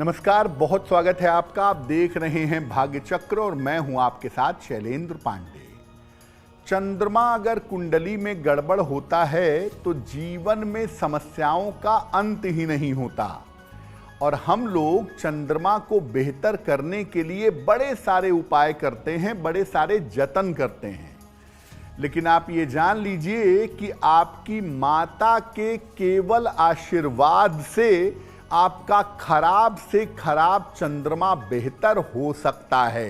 नमस्कार, बहुत स्वागत है आपका। आप देख रहे हैं भाग्य चक्र और मैं हूं आपके साथ शैलेंद्र पांडे। चंद्रमा अगर कुंडली में गड़बड़ होता है तो जीवन में समस्याओं का अंत ही नहीं होता और हम लोग चंद्रमा को बेहतर करने के लिए बड़े सारे उपाय करते हैं, बड़े सारे जतन करते हैं। लेकिन आप ये जान लीजिए कि आपकी माता के केवल आशीर्वाद से आपका खराब से खराब चंद्रमा बेहतर हो सकता है।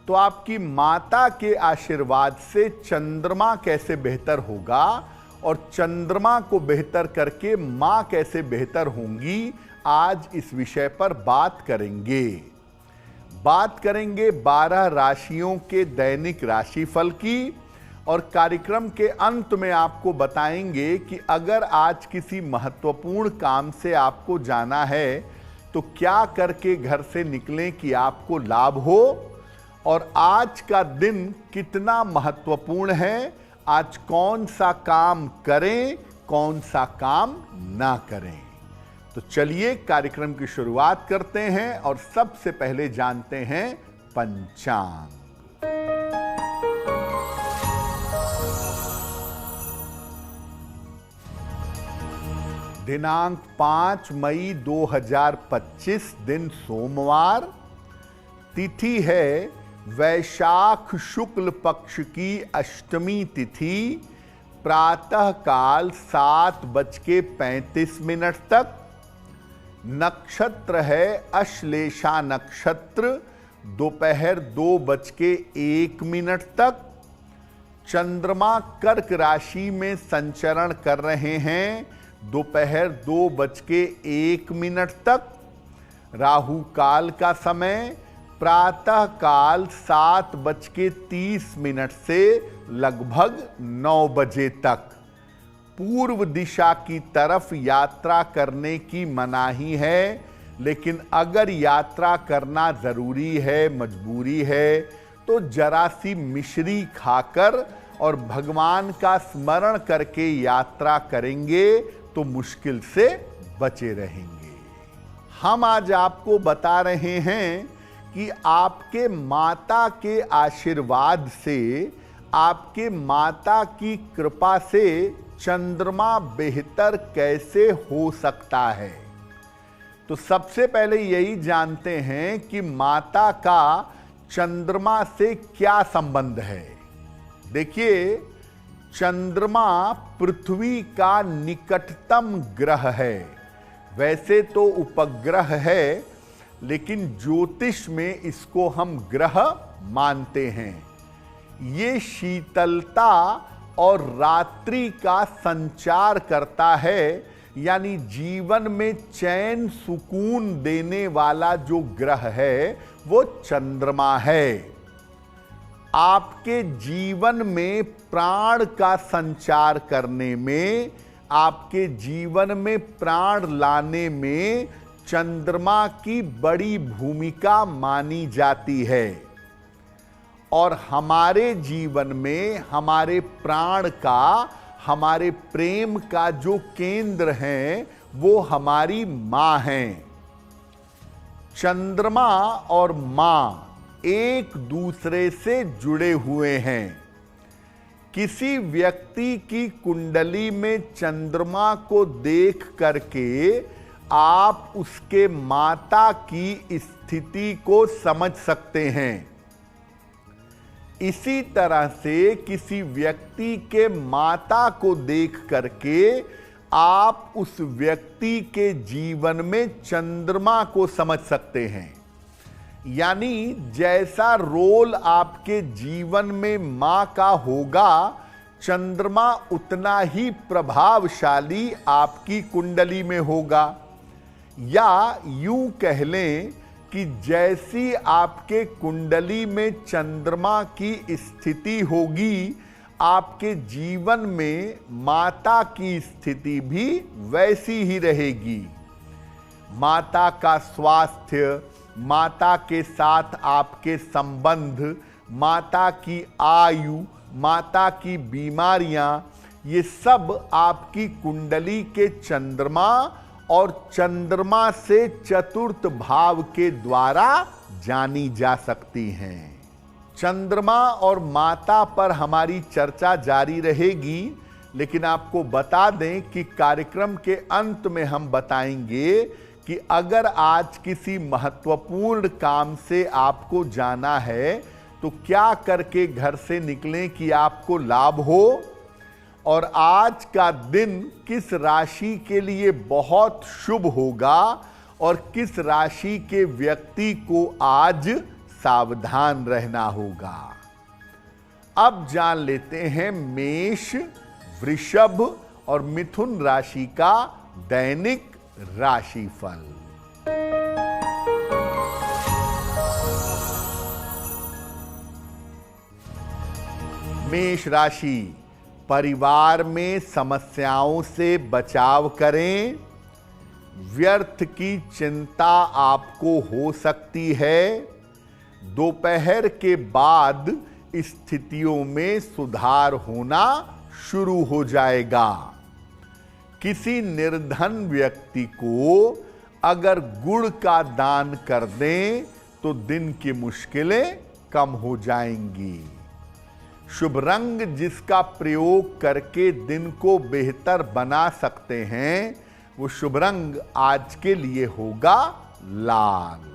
तो आपकी माता के आशीर्वाद से चंद्रमा कैसे बेहतर होगा और चंद्रमा को बेहतर करके मां कैसे बेहतर होंगी, आज इस विषय पर बात करेंगे। 12 राशियों के दैनिक राशिफल की और कार्यक्रम के अंत में आपको बताएंगे कि अगर आज किसी महत्वपूर्ण काम से आपको जाना है तो क्या करके घर से निकलें कि आपको लाभ हो और आज का दिन कितना महत्वपूर्ण है, आज कौन सा काम करें, कौन सा काम ना करें। तो चलिए कार्यक्रम की शुरुआत करते हैं और सबसे पहले जानते हैं पंचांग। दिनांक 5 मई 2025, दिन सोमवार, तिथि है वैशाख शुक्ल पक्ष की अष्टमी तिथि, प्रातः काल 7:35 तक। नक्षत्र है अश्लेषा नक्षत्र, दोपहर 2:01 तक। चंद्रमा कर्क राशि में संचरण कर रहे हैं दोपहर 2:01 तक। राहु काल का समय प्रातः काल 7:30 से लगभग 9 बजे तक। पूर्व दिशा की तरफ यात्रा करने की मनाही है, लेकिन अगर यात्रा करना जरूरी है, मजबूरी है, तो जरा सी मिश्री खाकर और भगवान का स्मरण करके यात्रा करेंगे तो मुश्किल से बचे रहेंगे। हम आज आपको बता रहे हैं कि आपके माता के आशीर्वाद से, आपके माता की कृपा से चंद्रमा बेहतर कैसे हो सकता है। तो सबसे पहले यही जानते हैं कि माता का चंद्रमा से क्या संबंध है। देखिए, चंद्रमा पृथ्वी का निकटतम ग्रह है। वैसे तो उपग्रह है, लेकिन ज्योतिष में इसको हम ग्रह मानते हैं। ये शीतलता और रात्रि का संचार करता है, यानी जीवन में चैन सुकून देने वाला जो ग्रह है वो चंद्रमा है। आपके जीवन में प्राण का संचार करने में, आपके जीवन में प्राण लाने में चंद्रमा की बड़ी भूमिका मानी जाती है। और हमारे जीवन में हमारे प्राण का, हमारे प्रेम का जो केंद्र है वो हमारी मां है। चंद्रमा और मां एक दूसरे से जुड़े हुए हैं। किसी व्यक्ति की कुंडली में चंद्रमा को देख करके आप उसके माता की स्थिति को समझ सकते हैं। इसी तरह से किसी व्यक्ति के माता को देख करके आप उस व्यक्ति के जीवन में चंद्रमा को समझ सकते हैं। यानी जैसा रोल आपके जीवन में मां का होगा, चंद्रमा उतना ही प्रभावशाली आपकी कुंडली में होगा। या यूं कह लें कि जैसी आपके कुंडली में चंद्रमा की स्थिति होगी, आपके जीवन में माता की स्थिति भी वैसी ही रहेगी। माता का स्वास्थ्य, माता के साथ आपके संबंध, माता की आयु, माता की बीमारियां, ये सब आपकी कुंडली के चंद्रमा और चंद्रमा से चतुर्थ भाव के द्वारा जानी जा सकती हैं। चंद्रमा और माता पर हमारी चर्चा जारी रहेगी, लेकिन आपको बता दें कि कार्यक्रम के अंत में हम बताएंगे कि अगर आज किसी महत्वपूर्ण काम से आपको जाना है तो क्या करके घर से निकलें कि आपको लाभ हो, और आज का दिन किस राशि के लिए बहुत शुभ होगा और किस राशि के व्यक्ति को आज सावधान रहना होगा। अब जान लेते हैं मेष, वृषभ और मिथुन राशि का दैनिक राशिफल। मेष राशि, परिवार में समस्याओं से बचाव करें। व्यर्थ की चिंता आपको हो सकती है। दोपहर के बाद स्थितियों में सुधार होना शुरू हो जाएगा। किसी निर्धन व्यक्ति को अगर गुड़ का दान कर दें तो दिन की मुश्किलें कम हो जाएंगी। शुभ रंग जिसका प्रयोग करके दिन को बेहतर बना सकते हैं, वो शुभ रंग आज के लिए होगा लाल।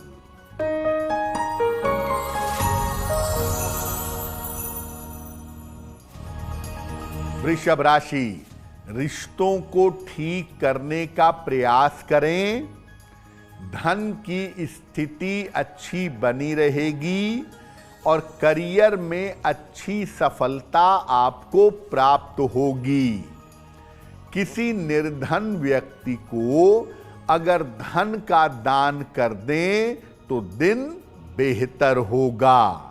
वृषभ राशि, रिश्तों को ठीक करने का प्रयास करें। धन की स्थिति अच्छी बनी रहेगी और करियर में अच्छी सफलता आपको प्राप्त होगी। किसी निर्धन व्यक्ति को अगर धन का दान कर दें तो दिन बेहतर होगा।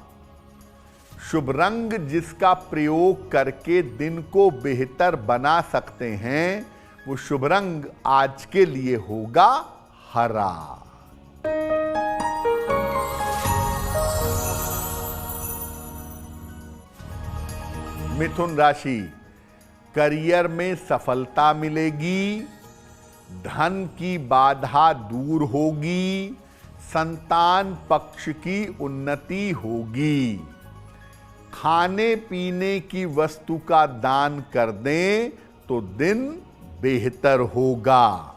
शुभ रंग जिसका प्रयोग करके दिन को बेहतर बना सकते हैं, वो शुभ रंग आज के लिए होगा हरा। मिथुन राशि, करियर में सफलता मिलेगी। धन की बाधा दूर होगी। संतान पक्ष की उन्नति होगी। खाने पीने की वस्तु का दान कर दें तो दिन बेहतर होगा।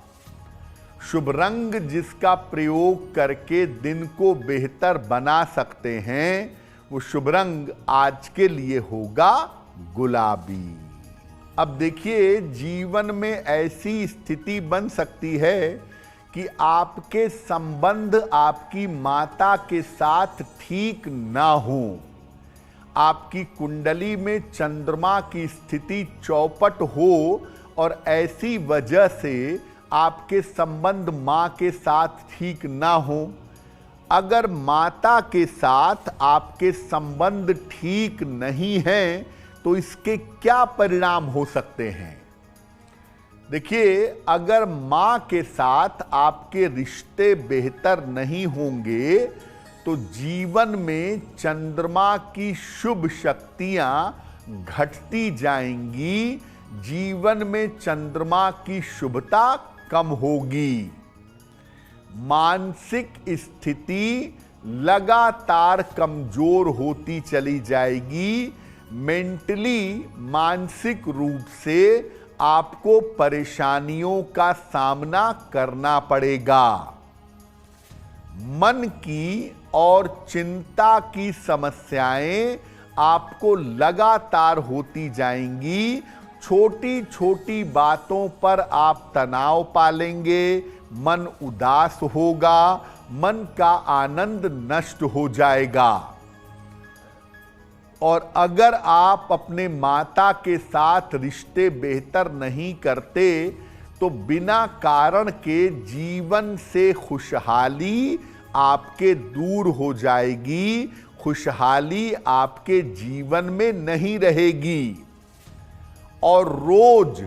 शुभ रंग जिसका प्रयोग करके दिन को बेहतर बना सकते हैं, वो शुभ रंग आज के लिए होगा गुलाबी। अब देखिए, जीवन में ऐसी स्थिति बन सकती है कि आपके संबंध आपकी माता के साथ ठीक ना हो। आपकी कुंडली में चंद्रमा की स्थिति चौपट हो और ऐसी वजह से आपके संबंध मां के साथ ठीक ना हो। अगर माता के साथ आपके संबंध ठीक नहीं हैं तो इसके क्या परिणाम हो सकते हैं? देखिए, अगर मां के साथ आपके रिश्ते बेहतर नहीं होंगे तो जीवन में चंद्रमा की शुभ शक्तियां घटती जाएंगी। जीवन में चंद्रमा की शुभता कम होगी। मानसिक स्थिति लगातार कमजोर होती चली जाएगी। मेंटली, मानसिक रूप से आपको परेशानियों का सामना करना पड़ेगा। मन की और चिंता की समस्याएं आपको लगातार होती जाएंगी। छोटी छोटी बातों पर आप तनाव पालेंगे। मन उदास होगा। मन का आनंद नष्ट हो जाएगा। और अगर आप अपने माता के साथ रिश्ते बेहतर नहीं करते तो बिना कारण के जीवन से खुशहाली आपके दूर हो जाएगी। खुशहाली आपके जीवन में नहीं रहेगी और रोज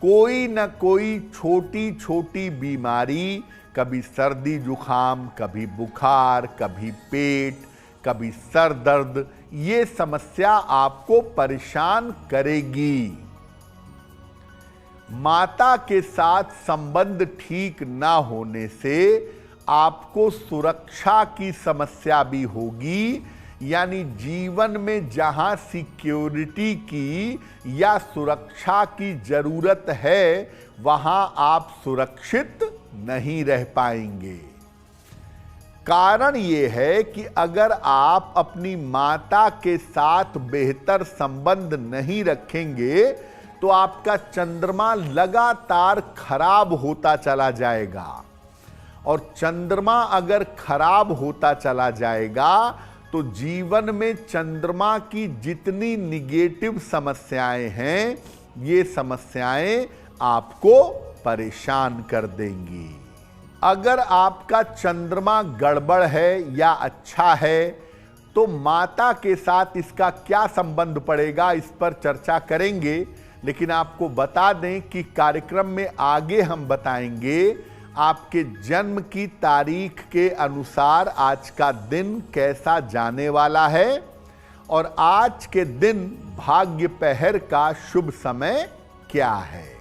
कोई न कोई छोटी छोटी बीमारी, कभी सर्दी जुखाम, कभी बुखार, कभी पेट, कभी सर दर्द, ये समस्या आपको परेशान करेगी। माता के साथ संबंध ठीक ना होने से आपको सुरक्षा की समस्या भी होगी, यानी जीवन में जहां सिक्योरिटी की या सुरक्षा की जरूरत है वहां आप सुरक्षित नहीं रह पाएंगे। कारण यह है कि अगर आप अपनी माता के साथ बेहतर संबंध नहीं रखेंगे तो आपका चंद्रमा लगातार खराब होता चला जाएगा, और चंद्रमा अगर खराब होता चला जाएगा तो जीवन में चंद्रमा की जितनी निगेटिव समस्याएं हैं ये समस्याएं आपको परेशान कर देंगी। अगर आपका चंद्रमा गड़बड़ है या अच्छा है तो माता के साथ इसका क्या संबंध पड़ेगा, इस पर चर्चा करेंगे। लेकिन आपको बता दें कि कार्यक्रम में आगे हम बताएंगे आपके जन्म की तारीख के अनुसार आज का दिन कैसा जाने वाला है और आज के दिन भाग्य पहर का शुभ समय क्या है।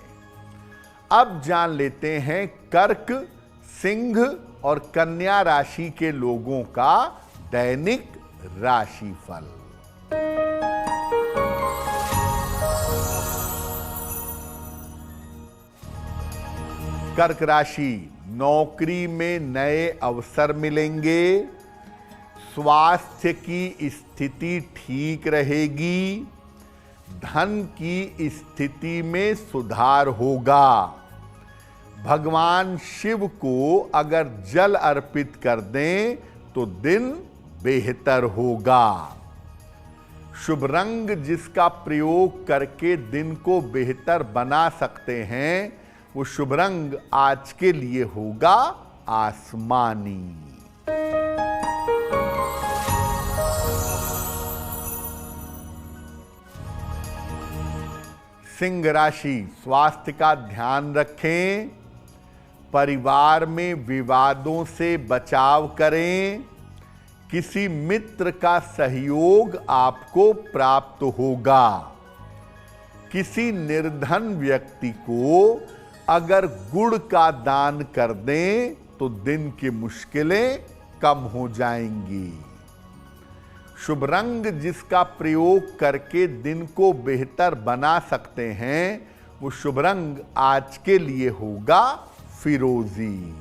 अब जान लेते हैं कर्क, सिंह और कन्या राशि के लोगों का दैनिक राशिफल। कर्क राशि, नौकरी में नए अवसर मिलेंगे, स्वास्थ्य की स्थिति ठीक रहेगी, धन की स्थिति में सुधार होगा। भगवान शिव को अगर जल अर्पित कर दें तो दिन बेहतर होगा। शुभ रंग जिसका प्रयोग करके दिन को बेहतर बना सकते हैं वो शुभ रंग आज के लिए होगा आसमानी। सिंह राशि, स्वास्थ्य का ध्यान रखें, परिवार में विवादों से बचाव करें, किसी मित्र का सहयोग आपको प्राप्त होगा। किसी निर्धन व्यक्ति को अगर गुड़ का दान कर दें तो दिन की मुश्किलें कम हो जाएंगी। शुभ रंग जिसका प्रयोग करके दिन को बेहतर बना सकते हैं वो शुभ रंग आज के लिए होगा फिरोजी।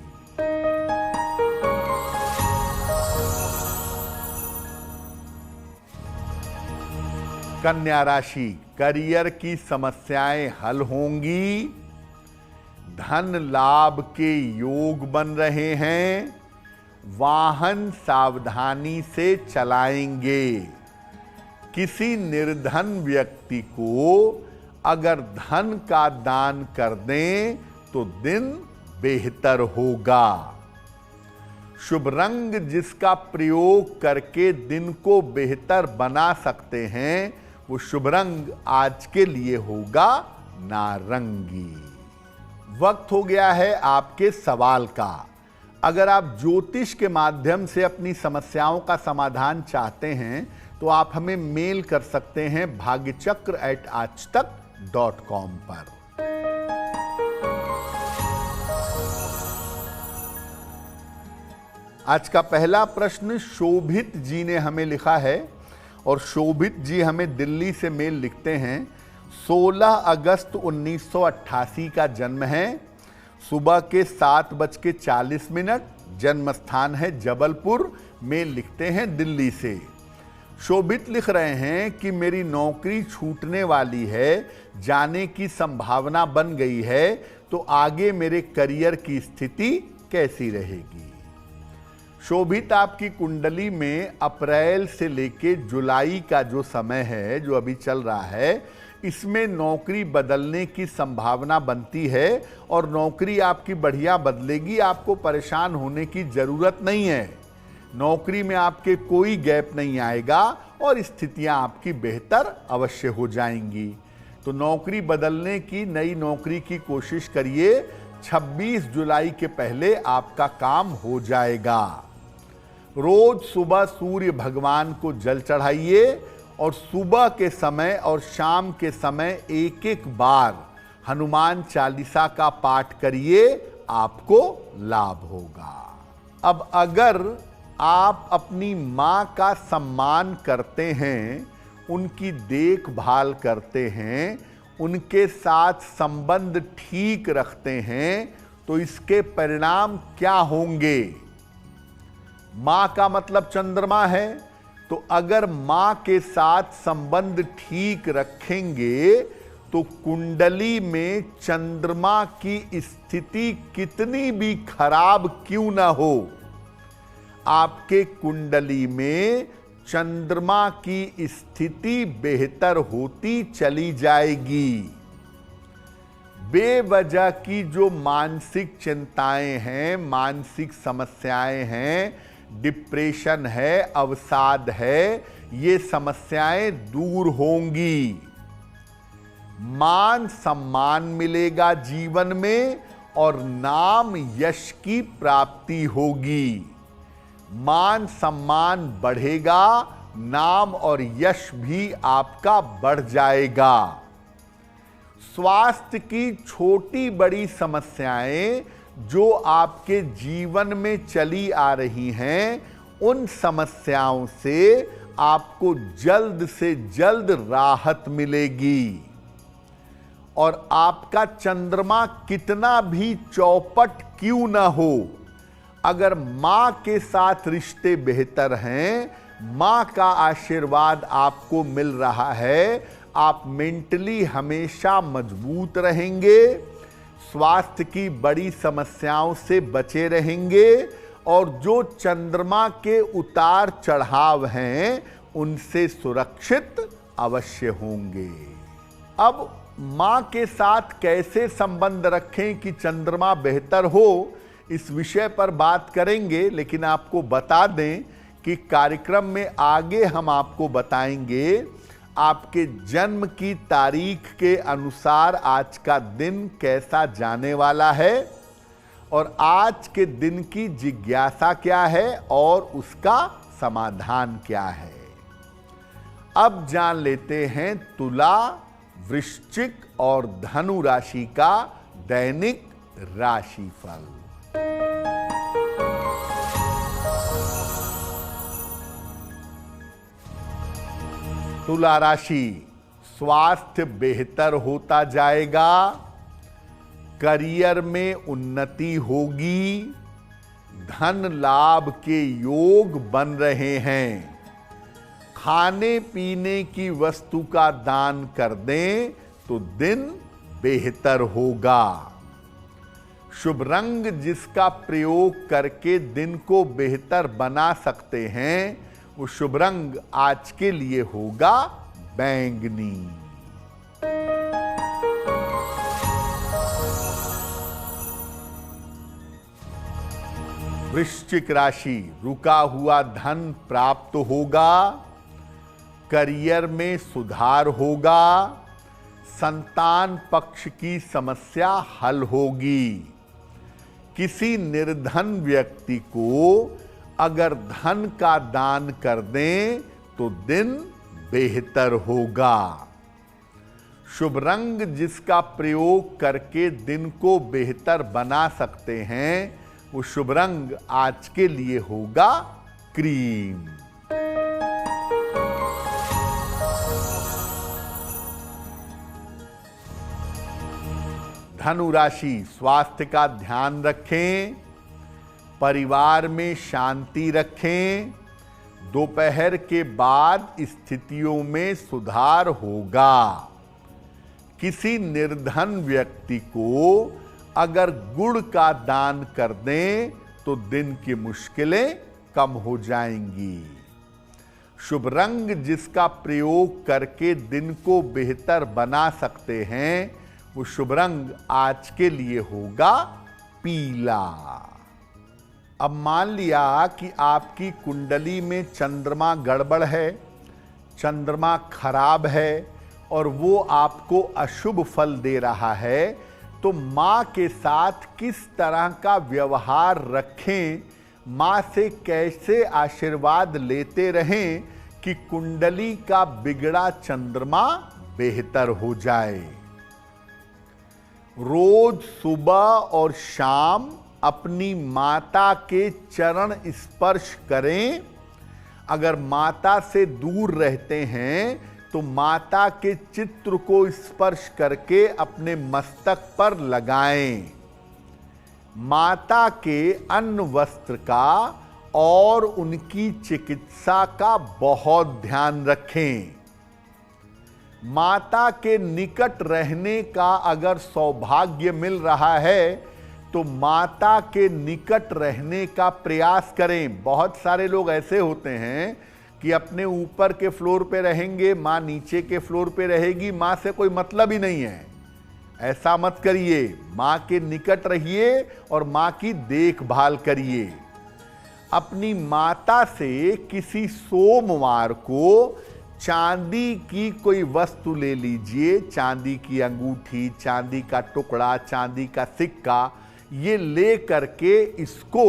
कन्या राशि, करियर की समस्याएं हल होंगी, धन लाभ के योग बन रहे हैं, वाहन सावधानी से चलाएंगे। किसी निर्धन व्यक्ति को अगर धन का दान कर दें तो दिन बेहतर होगा। शुभ रंग जिसका प्रयोग करके दिन को बेहतर बना सकते हैं वो शुभ रंग आज के लिए होगा नारंगी। वक्त हो गया है आपके सवाल का। अगर आप ज्योतिष के माध्यम से अपनी समस्याओं का समाधान चाहते हैं तो आप हमें मेल कर सकते हैं bhagyachakra@aajtak.com पर। आज का पहला प्रश्न शोभित जी ने हमें लिखा है और शोभित जी हमें दिल्ली से मेल लिखते हैं। 16 अगस्त 1988 का जन्म है, सुबह के 7:40, जन्म स्थान है जबलपुर, मेल लिखते हैं दिल्ली से। शोभित लिख रहे हैं कि मेरी नौकरी छूटने वाली है, जाने की संभावना बन गई है, तो आगे मेरे करियर की स्थिति कैसी रहेगी। शोभित आपकी कुंडली में अप्रैल से लेके जुलाई का जो समय है जो अभी चल रहा है इसमें नौकरी बदलने की संभावना बनती है और नौकरी आपकी बढ़िया बदलेगी, आपको परेशान होने की जरूरत नहीं है। नौकरी में आपके कोई गैप नहीं आएगा और स्थितियां आपकी बेहतर अवश्य हो जाएंगी। तो नौकरी बदलने की, नई नौकरी की कोशिश करिए, 26 जुलाई के पहले आपका काम हो जाएगा। रोज सुबह सूर्य भगवान को जल चढ़ाइए और सुबह के समय और शाम के समय एक एक बार हनुमान चालीसा का पाठ करिए, आपको लाभ होगा। अब अगर आप अपनी मां का सम्मान करते हैं, उनकी देखभाल करते हैं, उनके साथ संबंध ठीक रखते हैं, तो इसके परिणाम क्या होंगे? मां का मतलब चंद्रमा है, तो अगर मां के साथ संबंध ठीक रखेंगे तो कुंडली में चंद्रमा की स्थिति कितनी भी खराब क्यों ना हो, आपके कुंडली में चंद्रमा की स्थिति बेहतर होती चली जाएगी। बेवजह की जो मानसिक चिंताएं हैं, मानसिक समस्याएं हैं, डिप्रेशन है, अवसाद है, ये समस्याएं दूर होंगी। मान सम्मान मिलेगा जीवन में और नाम यश की प्राप्ति होगी। मान सम्मान बढ़ेगा, नाम और यश भी आपका बढ़ जाएगा। स्वास्थ्य की छोटी बड़ी समस्याएं जो आपके जीवन में चली आ रही हैं, उन समस्याओं से आपको जल्द से जल्द राहत मिलेगी। और आपका चंद्रमा कितना भी चौपट क्यों ना हो, अगर मां के साथ रिश्ते बेहतर हैं, मां का आशीर्वाद आपको मिल रहा है, आप मेंटली हमेशा मजबूत रहेंगे, स्वास्थ्य की बड़ी समस्याओं से बचे रहेंगे और जो चंद्रमा के उतार चढ़ाव हैं, उनसे सुरक्षित अवश्य होंगे। अब मां के साथ कैसे संबंध रखें कि चंद्रमा बेहतर हो, इस विषय पर बात करेंगे, लेकिन आपको बता दें कि कार्यक्रम में आगे हम आपको बताएंगे आपके जन्म की तारीख के अनुसार आज का दिन कैसा जाने वाला है और आज के दिन की जिज्ञासा क्या है और उसका समाधान क्या है। अब जान लेते हैं तुला, वृश्चिक और धनु राशि का दैनिक राशिफल। तुला राशि, स्वास्थ्य बेहतर होता जाएगा, करियर में उन्नति होगी, धन लाभ के योग बन रहे हैं। खाने पीने की वस्तु का दान कर दें तो दिन बेहतर होगा। शुभ रंग जिसका प्रयोग करके दिन को बेहतर बना सकते हैं, वो शुभ रंग आज के लिए होगा बैंगनी। वृश्चिक राशि, रुका हुआ धन प्राप्त होगा, करियर में सुधार होगा, संतान पक्ष की समस्या हल होगी। किसी निर्धन व्यक्ति को अगर धन का दान कर दें तो दिन बेहतर होगा। शुभ रंग जिसका प्रयोग करके दिन को बेहतर बना सकते हैं, वो शुभ रंग आज के लिए होगा क्रीम। धनु राशि, स्वास्थ्य का ध्यान रखें, परिवार में शांति रखें, दोपहर के बाद स्थितियों में सुधार होगा। किसी निर्धन व्यक्ति को अगर गुड़ का दान कर दें तो दिन की मुश्किलें कम हो जाएंगी। शुभ रंग जिसका प्रयोग करके दिन को बेहतर बना सकते हैं, वो शुभ रंग आज के लिए होगा पीला। अब मान लिया कि आपकी कुंडली में चंद्रमा गड़बड़ है, चंद्रमा खराब है और वो आपको अशुभ फल दे रहा है, तो माँ के साथ किस तरह का व्यवहार रखें, माँ से कैसे आशीर्वाद लेते रहें कि कुंडली का बिगड़ा चंद्रमा बेहतर हो जाए। रोज सुबह और शाम अपनी माता के चरण स्पर्श करें। अगर माता से दूर रहते हैं तो माता के चित्र को स्पर्श करके अपने मस्तक पर लगाएं। माता के अन्न वस्त्र का और उनकी चिकित्सा का बहुत ध्यान रखें। माता के निकट रहने का अगर सौभाग्य मिल रहा है तो माता के निकट रहने का प्रयास करें। बहुत सारे लोग ऐसे होते हैं कि अपने ऊपर के फ्लोर पे रहेंगे, माँ नीचे के फ्लोर पे रहेगी, माँ से कोई मतलब ही नहीं है। ऐसा मत करिए, माँ के निकट रहिए और माँ की देखभाल करिए। अपनी माता से किसी सोमवार को चांदी की कोई वस्तु ले लीजिए, चांदी की अंगूठी, चांदी का टुकड़ा, चांदी का सिक्का, ये ले करके इसको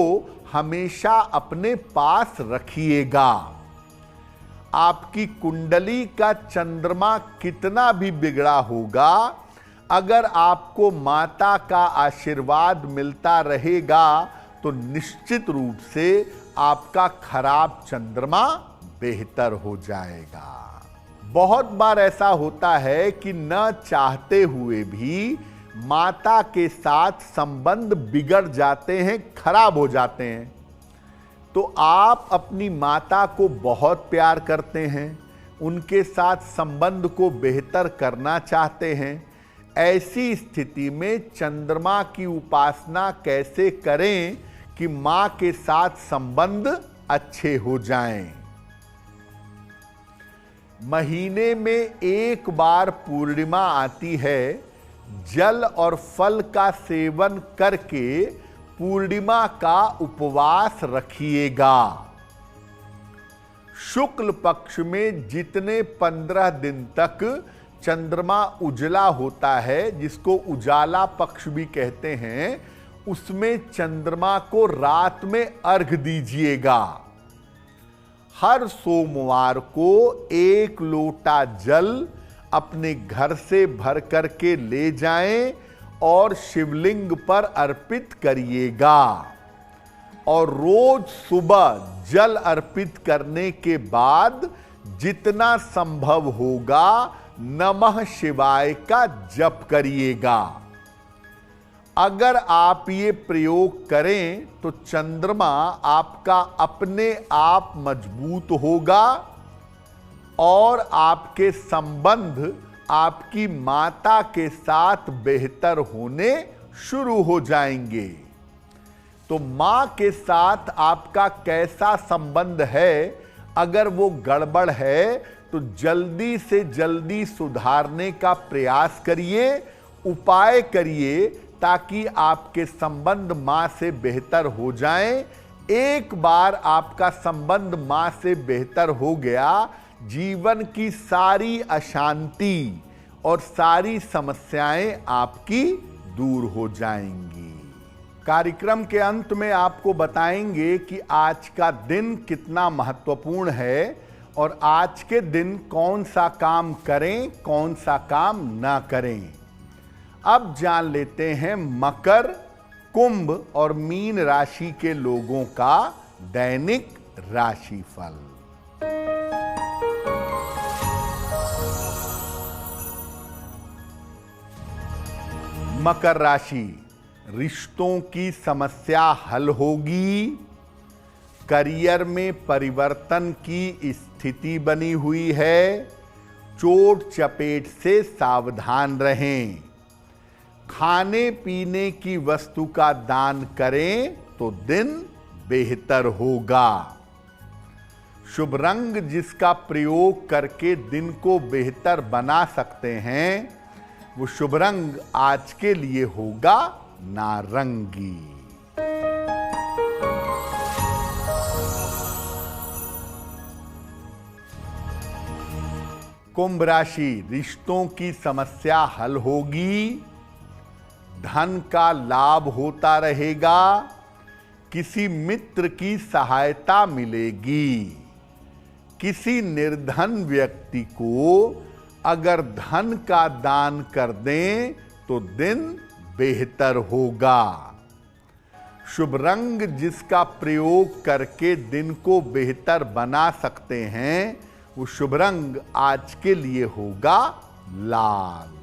हमेशा अपने पास रखिएगा। आपकी कुंडली का चंद्रमा कितना भी बिगड़ा होगा, अगर आपको माता का आशीर्वाद मिलता रहेगा तो निश्चित रूप से आपका खराब चंद्रमा बेहतर हो जाएगा। बहुत बार ऐसा होता है कि न चाहते हुए भी माता के साथ संबंध बिगड़ जाते हैं, खराब हो जाते हैं। तो आप अपनी माता को बहुत प्यार करते हैं, उनके साथ संबंध को बेहतर करना चाहते हैं। ऐसी स्थिति में चंद्रमा की उपासना कैसे करें कि मां के साथ संबंध अच्छे हो जाएं। महीने में एक बार पूर्णिमा आती है। जल और फल का सेवन करके पूर्णिमा का उपवास रखिएगा। शुक्ल पक्ष में जितने 15 दिन तक चंद्रमा उजला होता है, जिसको उजाला पक्ष भी कहते हैं, उसमें चंद्रमा को रात में अर्घ दीजिएगा। हर सोमवार को 1 लोटा जल अपने घर से भर करके ले जाएं और शिवलिंग पर अर्पित करिएगा। और रोज सुबह जल अर्पित करने के बाद जितना संभव होगा नमः शिवाय का जप करिएगा। अगर आप ये प्रयोग करें तो चंद्रमा आपका अपने आप मजबूत होगा और आपके संबंध आपकी माता के साथ बेहतर होने शुरू हो जाएंगे। तो मां के साथ आपका कैसा संबंध है, अगर वो गड़बड़ है तो जल्दी से जल्दी सुधारने का प्रयास करिए, उपाय करिए, ताकि आपके संबंध मां से बेहतर हो जाएं। एक बार आपका संबंध मां से बेहतर हो गया, जीवन की सारी अशांति और सारी समस्याएं आपकी दूर हो जाएंगी। कार्यक्रम के अंत में आपको बताएंगे कि आज का दिन कितना महत्वपूर्ण है और आज के दिन कौन सा काम करें, कौन सा काम ना करें। अब जान लेते हैं मकर, कुंभ और मीन राशि के लोगों का दैनिक राशिफल। मकर राशि, रिश्तों की समस्या हल होगी। करियर में परिवर्तन की स्थिति बनी हुई है। चोट चपेट से सावधान रहें। खाने पीने की वस्तु का दान करें तो दिन बेहतर होगा। शुभ रंग जिसका प्रयोग करके दिन को बेहतर बना सकते हैं, वो शुभ रंग आज के लिए होगा नारंगी। कुंभ राशि, रिश्तों की समस्या हल होगी। धन का लाभ होता रहेगा। किसी मित्र की सहायता मिलेगी। किसी निर्धन व्यक्ति को अगर धन का दान कर दें तो दिन बेहतर होगा। शुभ रंग जिसका प्रयोग करके दिन को बेहतर बना सकते हैं, वो शुभ रंग आज के लिए होगा लाल।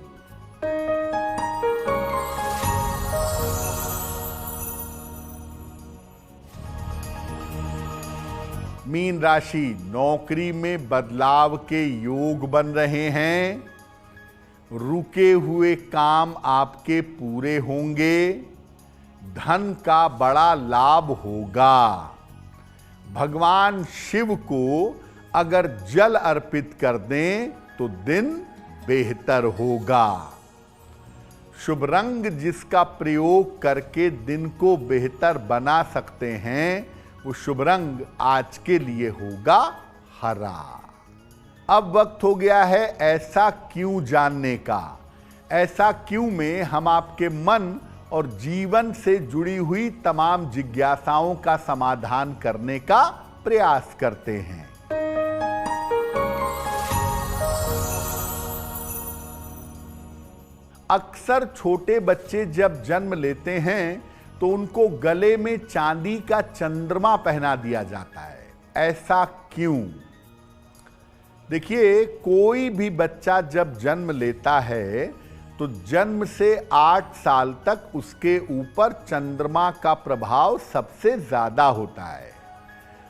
मीन राशि, नौकरी में बदलाव के योग बन रहे हैं। रुके हुए काम आपके पूरे होंगे। धन का बड़ा लाभ होगा। भगवान शिव को अगर जल अर्पित कर दें तो दिन बेहतर होगा। शुभ रंग जिसका प्रयोग करके दिन को बेहतर बना सकते हैं, वो शुभ रंग आज के लिए होगा हरा। अब वक्त हो गया है ऐसा क्यों जानने का। ऐसा क्यों में हम आपके मन और जीवन से जुड़ी हुई तमाम जिज्ञासाओं का समाधान करने का प्रयास करते हैं। अक्सर छोटे बच्चे जब जन्म लेते हैं तो उनको गले में चांदी का चंद्रमा पहना दिया जाता है। ऐसा क्यों? देखिए, कोई भी बच्चा जब जन्म लेता है तो जन्म से 8 साल तक उसके ऊपर चंद्रमा का प्रभाव सबसे ज्यादा होता है।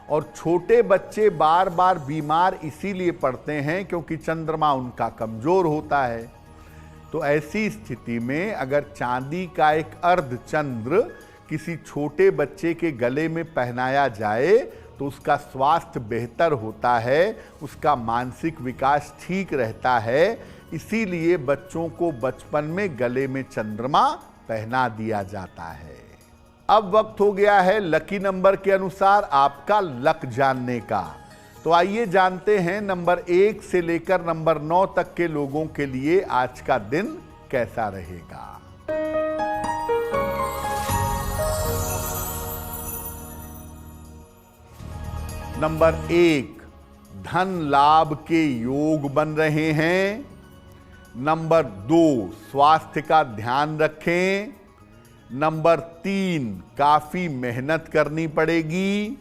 और छोटे बच्चे बार बार बीमार इसीलिए पड़ते हैं क्योंकि चंद्रमा उनका कमजोर होता है। तो ऐसी स्थिति में अगर चांदी का एक अर्ध चंद्र किसी छोटे बच्चे के गले में पहनाया जाए तो उसका स्वास्थ्य बेहतर होता है, उसका मानसिक विकास ठीक रहता है। इसीलिए बच्चों को बचपन में गले में चंद्रमा पहना दिया जाता है। अब वक्त हो गया है लकी नंबर के अनुसार आपका लक जानने का। तो आइए जानते हैं नंबर 1 से लेकर नंबर 9 तक के लोगों के लिए आज का दिन कैसा रहेगा। नंबर 1, धन लाभ के योग बन रहे हैं। नंबर 2, स्वास्थ्य का ध्यान रखें। नंबर 3, काफी मेहनत करनी पड़ेगी।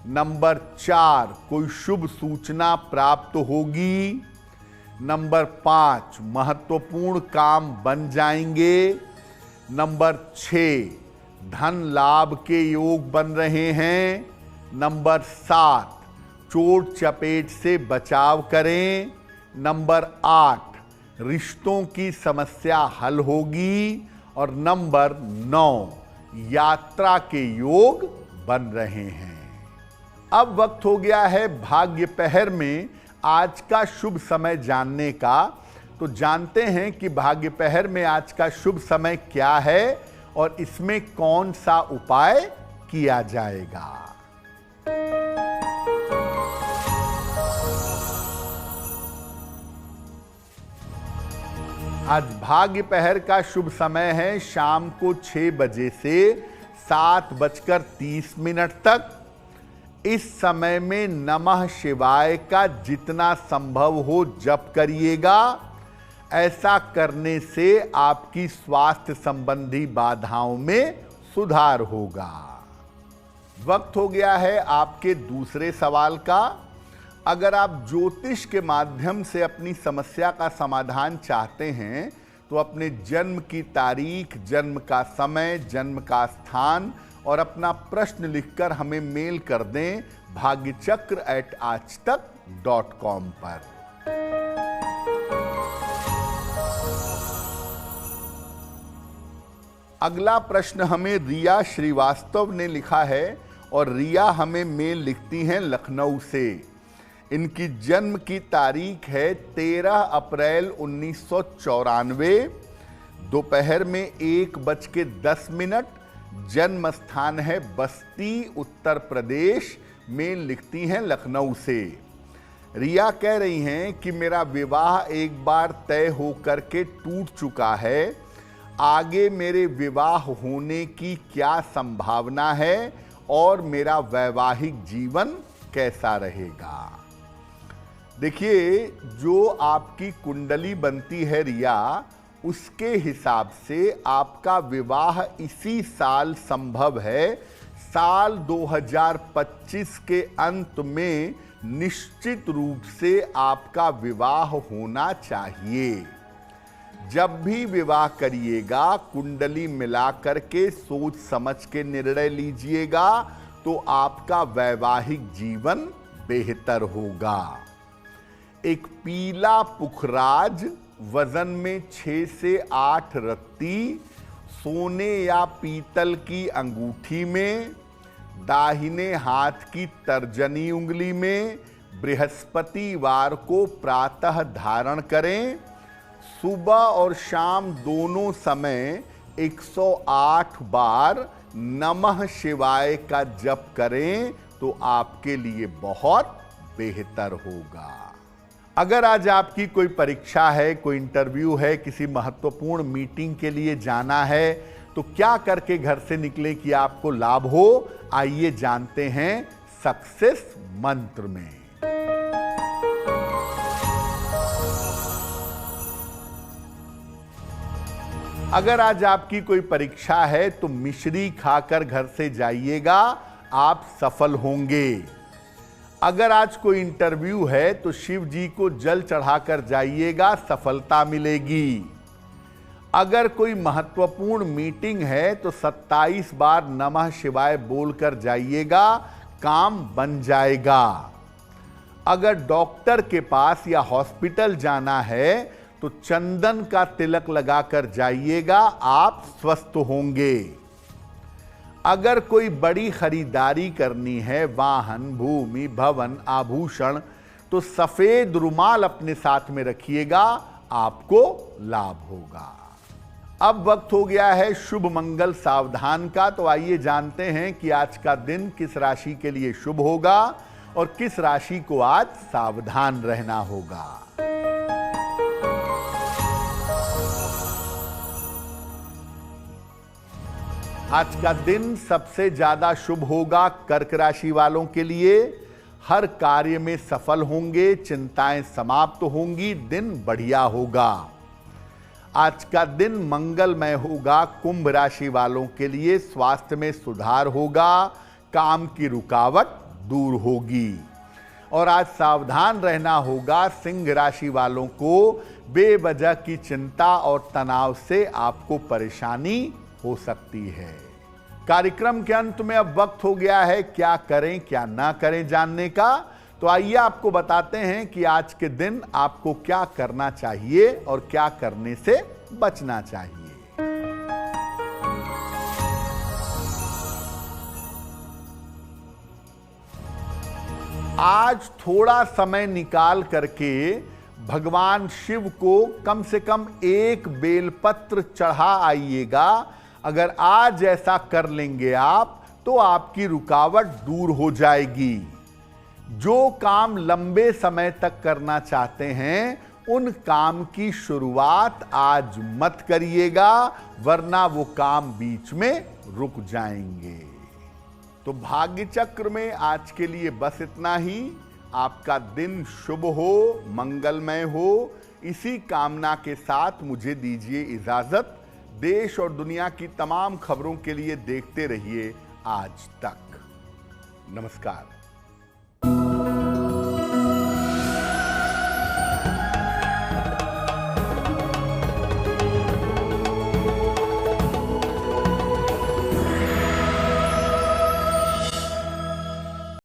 नंबर 4, कोई शुभ सूचना प्राप्त होगी। नंबर 5, महत्वपूर्ण काम बन जाएंगे। नंबर 6, धन लाभ के योग बन रहे हैं। नंबर 7, चोट चपेट से बचाव करें। नंबर 8, रिश्तों की समस्या हल होगी। और नंबर 9, यात्रा के योग बन रहे हैं। अब वक्त हो गया है भाग्य पहर में आज का शुभ समय जानने का। तो जानते हैं कि भाग्य पहर में आज का शुभ समय क्या है और इसमें कौन सा उपाय किया जाएगा। आज भाग्य पहर का शुभ समय है शाम को 6 बजे से 7:30 तक। इस समय में नमः शिवाय का जितना संभव हो जप करिएगा। ऐसा करने से आपकी स्वास्थ्य संबंधी बाधाओं में सुधार होगा। वक्त हो गया है आपके दूसरे सवाल का। अगर आप ज्योतिष के माध्यम से अपनी समस्या का समाधान चाहते हैं तो अपने जन्म की तारीख, जन्म का समय, जन्म का स्थान और अपना प्रश्न लिखकर हमें मेल कर दें भाग्यचक्र@aajtak.com पर। अगला प्रश्न हमें रिया श्रीवास्तव ने लिखा है और रिया हमें मेल लिखती हैं लखनऊ से। इनकी जन्म की तारीख है 13 अप्रैल 1994, दोपहर में 1:10। जन्म स्थान है बस्ती, उत्तर प्रदेश। मेल लिखती हैं लखनऊ से। रिया कह रही हैं कि मेरा विवाह एक बार तय होकर के टूट चुका है। आगे मेरे विवाह होने की क्या संभावना है और मेरा वैवाहिक जीवन कैसा रहेगा। देखिए, जो आपकी कुंडली बनती है रिया, उसके हिसाब से आपका विवाह इसी साल संभव है। साल 2025 के अंत में निश्चित रूप से आपका विवाह होना चाहिए। जब भी विवाह करिएगा कुंडली मिलाकर के सोच समझ के निर्णय लीजिएगा तो आपका वैवाहिक जीवन बेहतर होगा। एक पीला पुखराज वजन में 6 से 8 रत्ती सोने या पीतल की अंगूठी में, दाहिने हाथ की तर्जनी उंगली में बृहस्पतिवार को प्रातः धारण करें। सुबह और शाम दोनों समय 108 बार नमः शिवाय का जप करें तो आपके लिए बहुत बेहतर होगा। अगर आज आपकी कोई परीक्षा है, कोई इंटरव्यू है, किसी महत्वपूर्ण मीटिंग के लिए जाना है तो क्या करके घर से निकले कि आपको लाभ हो, आइए जानते हैं सक्सेस मंत्र में। अगर आज आपकी कोई परीक्षा है तो मिश्री खाकर घर से जाइएगा, आप सफल होंगे। अगर आज कोई इंटरव्यू है तो शिव जी को जल चढ़ाकर जाइएगा, सफलता मिलेगी। अगर कोई महत्वपूर्ण मीटिंग है तो 27 बार नमः शिवाय बोलकर जाइएगा, काम बन जाएगा। अगर डॉक्टर के पास या हॉस्पिटल जाना है तो चंदन का तिलक लगाकर जाइएगा, आप स्वस्थ होंगे। अगर कोई बड़ी खरीदारी करनी है, वाहन, भूमि, भवन, आभूषण, तो सफेद रुमाल अपने साथ में रखिएगा, आपको लाभ होगा। अब वक्त हो गया है शुभ मंगल सावधान का, तो आइए जानते हैं कि आज का दिन किस राशि के लिए शुभ होगा और किस राशि को आज सावधान रहना होगा। आज का दिन सबसे ज्यादा शुभ होगा कर्क राशि वालों के लिए। हर कार्य में सफल होंगे, चिंताएं समाप्त होंगी, दिन बढ़िया होगा। आज का दिन मंगलमय होगा कुंभ राशि वालों के लिए। स्वास्थ्य में सुधार होगा, काम की रुकावट दूर होगी। और आज सावधान रहना होगा सिंह राशि वालों को। बेवजह की चिंता और तनाव से आपको परेशानी हो सकती है। कार्यक्रम के अंत में अब वक्त हो गया है क्या करें क्या ना करें जानने का। तो आइए आपको बताते हैं कि आज के दिन आपको क्या करना चाहिए और क्या करने से बचना चाहिए। आज थोड़ा समय निकाल करके भगवान शिव को कम से कम एक बेलपत्र चढ़ा आइएगा। अगर आज ऐसा कर लेंगे आप तो आपकी रुकावट दूर हो जाएगी। जो काम लंबे समय तक करना चाहते हैं उन काम की शुरुआत आज मत करिएगा, वरना वो काम बीच में रुक जाएंगे। तो भाग्य चक्र में आज के लिए बस इतना ही। आपका दिन शुभ हो, मंगलमय हो, इसी कामना के साथ मुझे दीजिए इजाजत। देश और दुनिया की तमाम खबरों के लिए देखते रहिए आज तक। नमस्कार।